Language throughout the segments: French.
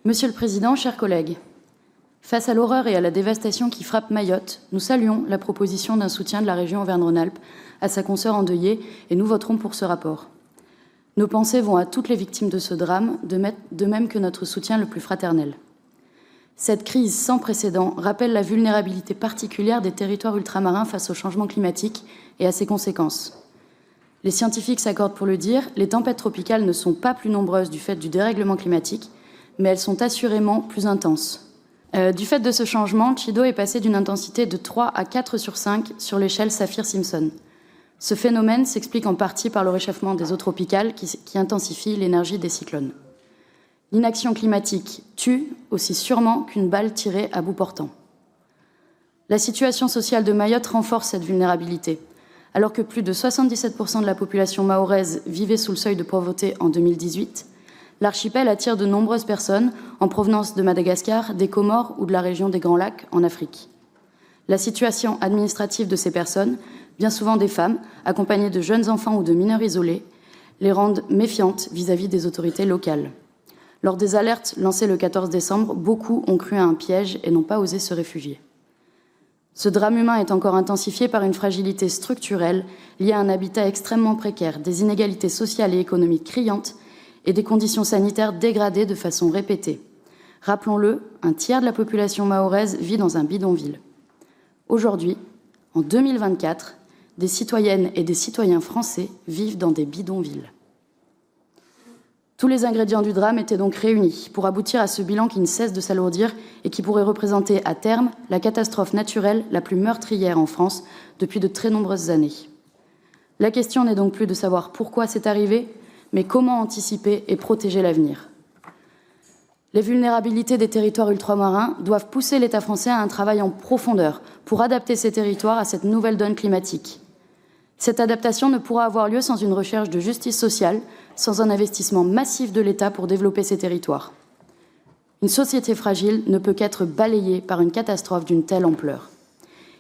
Monsieur le Président, chers collègues, face à l'horreur et à la dévastation qui frappe Mayotte, nous saluons la proposition d'un soutien de la région Auvergne-Rhône-Alpes à sa consoeur endeuillée et nous voterons pour ce rapport. Nos pensées vont à toutes les victimes de ce drame, de même que notre soutien le plus fraternel. Cette crise sans précédent rappelle la vulnérabilité particulière des territoires ultramarins face au changement climatique et à ses conséquences. Les scientifiques s'accordent pour le dire, les tempêtes tropicales ne sont pas plus nombreuses du fait du dérèglement climatique, mais elles sont assurément plus intenses. Du fait de ce changement, Chido est passé d'une intensité de 3 à 4 sur 5 sur l'échelle Saphir-Simpson. Ce phénomène s'explique en partie par le réchauffement des eaux tropicales qui intensifie l'énergie des cyclones. L'inaction climatique tue aussi sûrement qu'une balle tirée à bout portant. La situation sociale de Mayotte renforce cette vulnérabilité. Alors que plus de 77% de la population mahoraise vivait sous le seuil de pauvreté en 2018, l'archipel attire de nombreuses personnes en provenance de Madagascar, des Comores ou de la région des Grands Lacs en Afrique. La situation administrative de ces personnes, bien souvent des femmes, accompagnées de jeunes enfants ou de mineurs isolés, les rendent méfiantes vis-à-vis des autorités locales. Lors des alertes lancées le 14 décembre, beaucoup ont cru à un piège et n'ont pas osé se réfugier. Ce drame humain est encore intensifié par une fragilité structurelle liée à un habitat extrêmement précaire, des inégalités sociales et économiques criantes et des conditions sanitaires dégradées de façon répétée. Rappelons-le, un tiers de la population mahoraise vit dans un bidonville. Aujourd'hui, en 2024, des citoyennes et des citoyens français vivent dans des bidonvilles. Tous les ingrédients du drame étaient donc réunis pour aboutir à ce bilan qui ne cesse de s'alourdir et qui pourrait représenter à terme la catastrophe naturelle la plus meurtrière en France depuis de très nombreuses années. La question n'est donc plus de savoir pourquoi c'est arrivé, mais comment anticiper et protéger l'avenir. Les vulnérabilités des territoires ultramarins doivent pousser l'État français à un travail en profondeur pour adapter ces territoires à cette nouvelle donne climatique. Cette adaptation ne pourra avoir lieu sans une recherche de justice sociale, sans un investissement massif de l'État pour développer ces territoires. Une société fragile ne peut qu'être balayée par une catastrophe d'une telle ampleur.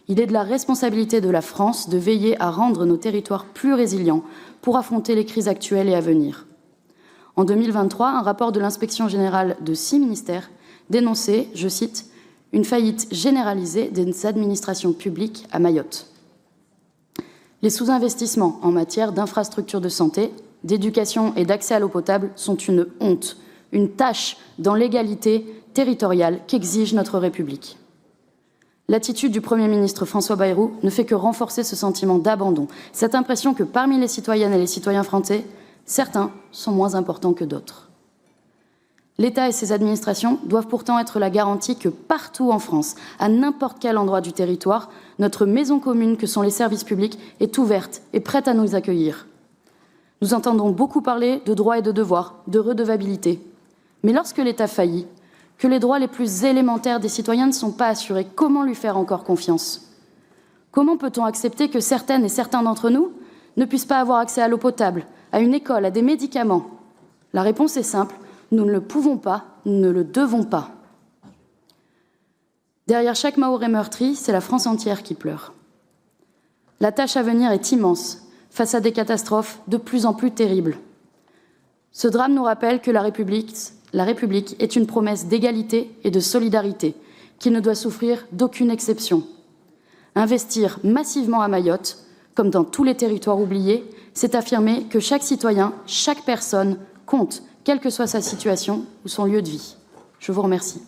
Il est de la responsabilité de la France de veiller à rendre nos territoires plus résilients pour affronter les crises actuelles et à venir. En 2023, un rapport de l'inspection générale de 6 ministères dénonçait, je cite, « une faillite généralisée des administrations publiques à Mayotte ». Les sous-investissements en matière d'infrastructures de santé, d'éducation et d'accès à l'eau potable sont une honte, une tâche dans l'égalité territoriale qu'exige notre République. L'attitude du Premier ministre François Bayrou ne fait que renforcer ce sentiment d'abandon, cette impression que parmi les citoyennes et les citoyens français, certains sont moins importants que d'autres. L'État et ses administrations doivent pourtant être la garantie que partout en France, à n'importe quel endroit du territoire, notre maison commune que sont les services publics est ouverte et prête à nous accueillir. Nous entendons beaucoup parler de droits et de devoirs, de redevabilité. Mais lorsque l'État faillit, que les droits les plus élémentaires des citoyens ne sont pas assurés, comment lui faire encore confiance? Comment peut-on accepter que certaines et certains d'entre nous ne puissent pas avoir accès à l'eau potable, à une école, à des médicaments? La réponse est simple. Nous ne le pouvons pas, nous ne le devons pas. Derrière chaque Mahorais meurtri, c'est la France entière qui pleure. La tâche à venir est immense, face à des catastrophes de plus en plus terribles. Ce drame nous rappelle que la République est une promesse d'égalité et de solidarité, qui ne doit souffrir d'aucune exception. Investir massivement à Mayotte, comme dans tous les territoires oubliés, c'est affirmer que chaque citoyen, chaque personne compte, quelle que soit sa situation ou son lieu de vie. Je vous remercie.